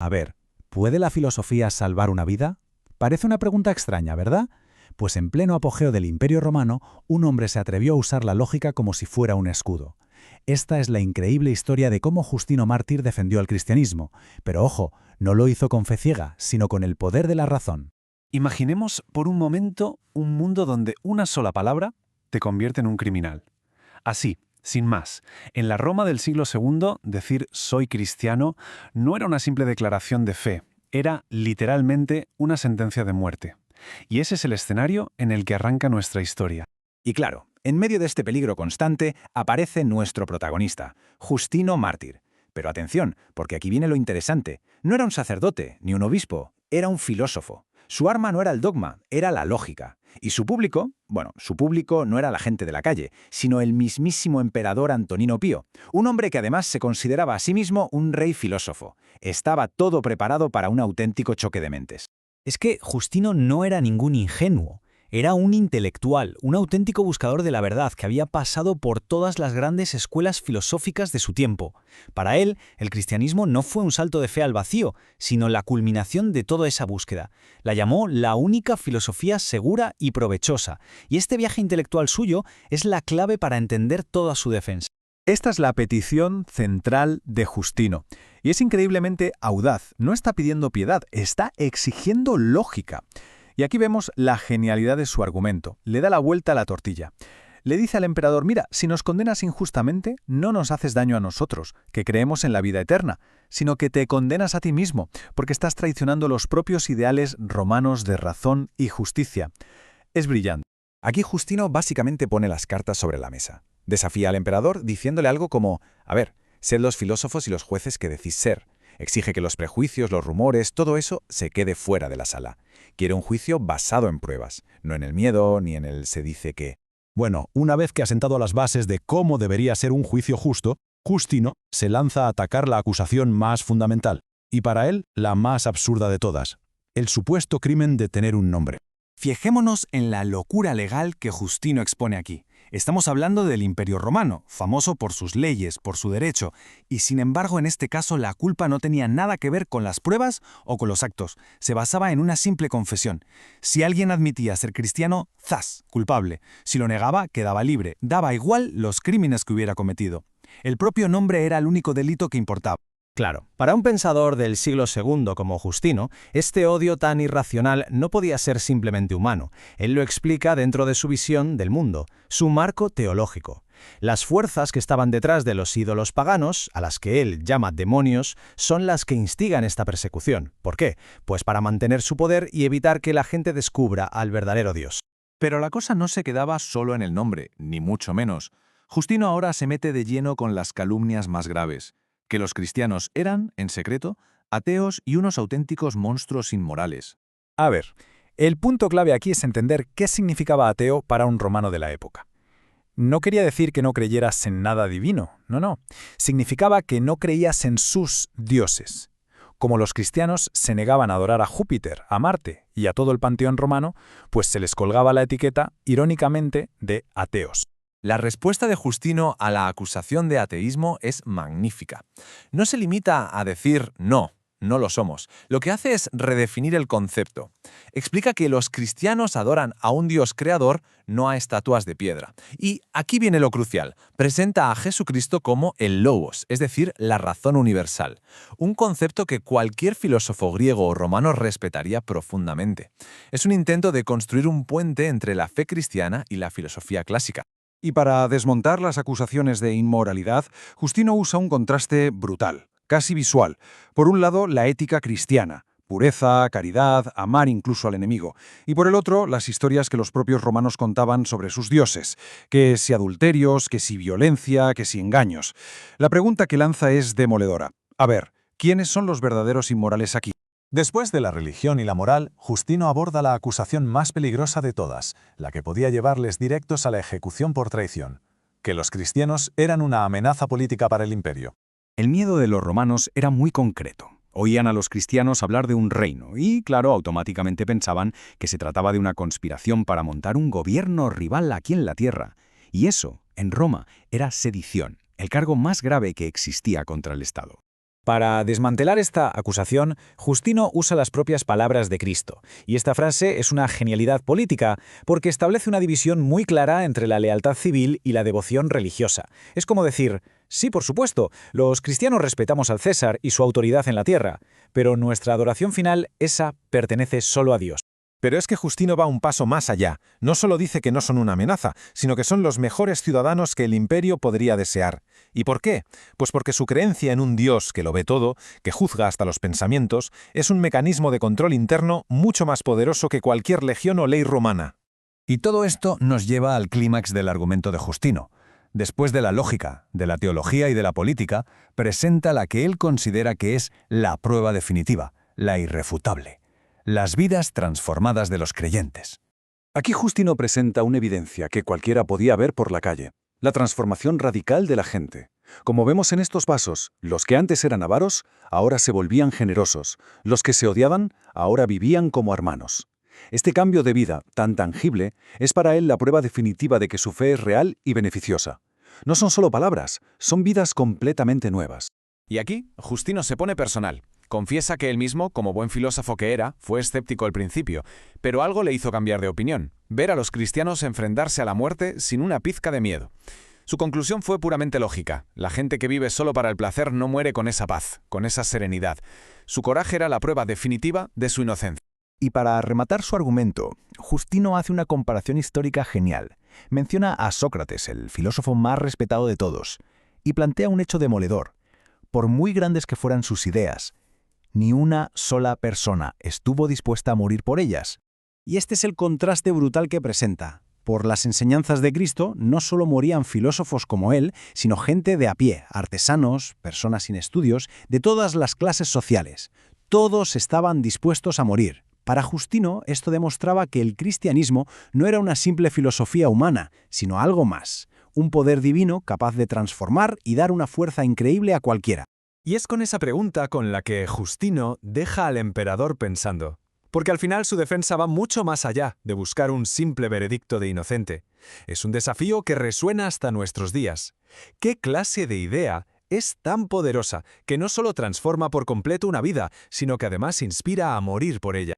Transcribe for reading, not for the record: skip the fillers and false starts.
A ver, ¿puede la filosofía salvar una vida? Parece una pregunta extraña, ¿verdad? Pues en pleno apogeo del Imperio Romano, un hombre se atrevió a usar la lógica como si fuera un escudo. Esta es la increíble historia de cómo Justino Mártir defendió al cristianismo. Pero ojo, no lo hizo con fe ciega, sino con el poder de la razón. Imaginemos por un momento un mundo donde una sola palabra te convierte en un criminal. Así, sin más, en la Roma del siglo II, decir soy cristiano no era una simple declaración de fe, era literalmente una sentencia de muerte. Y ese es el escenario en el que arranca nuestra historia. Y claro, en medio de este peligro constante aparece nuestro protagonista, Justino Mártir. Pero atención, porque aquí viene lo interesante. No era un sacerdote, ni un obispo, era un filósofo. Su arma no era el dogma, era la lógica. Y su público, su público no era la gente de la calle, sino el mismísimo emperador Antonino Pío, un hombre que además se consideraba a sí mismo un rey filósofo. Estaba todo preparado para un auténtico choque de mentes. Es que Justino no era ningún ingenuo. Era un intelectual, un auténtico buscador de la verdad que había pasado por todas las grandes escuelas filosóficas de su tiempo. Para él, el cristianismo no fue un salto de fe al vacío, sino la culminación de toda esa búsqueda. La llamó la única filosofía segura y provechosa, y este viaje intelectual suyo es la clave para entender toda su defensa. Esta es la petición central de Justino. Y es increíblemente audaz. No está pidiendo piedad, está exigiendo lógica. Y aquí vemos la genialidad de su argumento. Le da la vuelta a la tortilla. Le dice al emperador, mira, si nos condenas injustamente, no nos haces daño a nosotros, que creemos en la vida eterna, sino que te condenas a ti mismo, porque estás traicionando los propios ideales romanos de razón y justicia. Es brillante. Aquí Justino básicamente pone las cartas sobre la mesa. Desafía al emperador diciéndole algo como, a ver, sed los filósofos y los jueces que decís ser. Exige que los prejuicios, los rumores, todo eso se quede fuera de la sala. Quiere un juicio basado en pruebas, no en el miedo ni en el se dice que. Bueno, una vez que ha sentado las bases de cómo debería ser un juicio justo, Justino se lanza a atacar la acusación más fundamental, y para él la más absurda de todas, el supuesto crimen de tener un nombre. Fijémonos en la locura legal que Justino expone aquí. Estamos hablando del Imperio Romano, famoso por sus leyes, por su derecho, y sin embargo en este caso la culpa no tenía nada que ver con las pruebas o con los actos, se basaba en una simple confesión. Si alguien admitía ser cristiano, ¡zas!, culpable. Si lo negaba, quedaba libre, daba igual los crímenes que hubiera cometido. El propio nombre era el único delito que importaba. Claro, para un pensador del siglo II como Justino, este odio tan irracional no podía ser simplemente humano. Él lo explica dentro de su visión del mundo, su marco teológico. Las fuerzas que estaban detrás de los ídolos paganos, a las que él llama demonios, son las que instigan esta persecución. ¿Por qué? Pues para mantener su poder y evitar que la gente descubra al verdadero Dios. Pero la cosa no se quedaba solo en el nombre, ni mucho menos. Justino ahora se mete de lleno con las calumnias más graves. Que los cristianos eran, en secreto, ateos y unos auténticos monstruos inmorales. A ver, el punto clave aquí es entender qué significaba ateo para un romano de la época. No quería decir que no creyeras en nada divino, no. Significaba que no creías en sus dioses. Como los cristianos se negaban a adorar a Júpiter, a Marte y a todo el panteón romano, pues se les colgaba la etiqueta, irónicamente, de ateos. La respuesta de Justino a la acusación de ateísmo es magnífica. No se limita a decir no lo somos. Lo que hace es redefinir el concepto. Explica que los cristianos adoran a un Dios creador, no a estatuas de piedra. Y aquí viene lo crucial. Presenta a Jesucristo como el logos, es decir, la razón universal. Un concepto que cualquier filósofo griego o romano respetaría profundamente. Es un intento de construir un puente entre la fe cristiana y la filosofía clásica. Y para desmontar las acusaciones de inmoralidad, Justino usa un contraste brutal, casi visual. Por un lado, la ética cristiana, pureza, caridad, amar incluso al enemigo. Y por el otro, las historias que los propios romanos contaban sobre sus dioses, que si adulterios, que si violencia, que si engaños. La pregunta que lanza es demoledora. A ver, ¿quiénes son los verdaderos inmorales aquí? Después de la religión y la moral, Justino aborda la acusación más peligrosa de todas, la que podía llevarles directos a la ejecución por traición, que los cristianos eran una amenaza política para el imperio. El miedo de los romanos era muy concreto. Oían a los cristianos hablar de un reino y, claro, automáticamente pensaban que se trataba de una conspiración para montar un gobierno rival aquí en la tierra. Y eso, en Roma, era sedición, el cargo más grave que existía contra el Estado. Para desmantelar esta acusación, Justino usa las propias palabras de Cristo, y esta frase es una genialidad política, porque establece una división muy clara entre la lealtad civil y la devoción religiosa. Es como decir, sí, por supuesto, los cristianos respetamos al César y su autoridad en la tierra, pero nuestra adoración final, esa pertenece solo a Dios. Pero es que Justino va un paso más allá. No solo dice que no son una amenaza, sino que son los mejores ciudadanos que el imperio podría desear. ¿Y por qué? Pues porque su creencia en un Dios que lo ve todo, que juzga hasta los pensamientos, es un mecanismo de control interno mucho más poderoso que cualquier legión o ley romana. Y todo esto nos lleva al clímax del argumento de Justino. Después de la lógica, de la teología y de la política, presenta la que él considera que es la prueba definitiva, la irrefutable. Las vidas transformadas de los creyentes. Aquí Justino presenta una evidencia que cualquiera podía ver por la calle: la transformación radical de la gente. Como vemos en estos vasos, los que antes eran avaros, ahora se volvían generosos. Los que se odiaban, ahora vivían como hermanos. Este cambio de vida, tan tangible, es para él la prueba definitiva de que su fe es real y beneficiosa. No son solo palabras, son vidas completamente nuevas. Y aquí, Justino se pone personal. Confiesa que él mismo, como buen filósofo que era, fue escéptico al principio, pero algo le hizo cambiar de opinión: ver a los cristianos enfrentarse a la muerte sin una pizca de miedo. Su conclusión fue puramente lógica. La gente que vive solo para el placer no muere con esa paz, con esa serenidad. Su coraje era la prueba definitiva de su inocencia. Y para rematar su argumento, Justino hace una comparación histórica genial. Menciona a Sócrates, el filósofo más respetado de todos, y plantea un hecho demoledor. Por muy grandes que fueran sus ideas, ni una sola persona estuvo dispuesta a morir por ellas. Y este es el contraste brutal que presenta. Por las enseñanzas de Cristo, no solo morían filósofos como él, sino gente de a pie, artesanos, personas sin estudios, de todas las clases sociales. Todos estaban dispuestos a morir. Para Justino, esto demostraba que el cristianismo no era una simple filosofía humana, sino algo más, un poder divino capaz de transformar y dar una fuerza increíble a cualquiera. Y es con esa pregunta con la que Justino deja al emperador pensando. Porque al final su defensa va mucho más allá de buscar un simple veredicto de inocente. Es un desafío que resuena hasta nuestros días. ¿Qué clase de idea es tan poderosa que no solo transforma por completo una vida, sino que además inspira a morir por ella?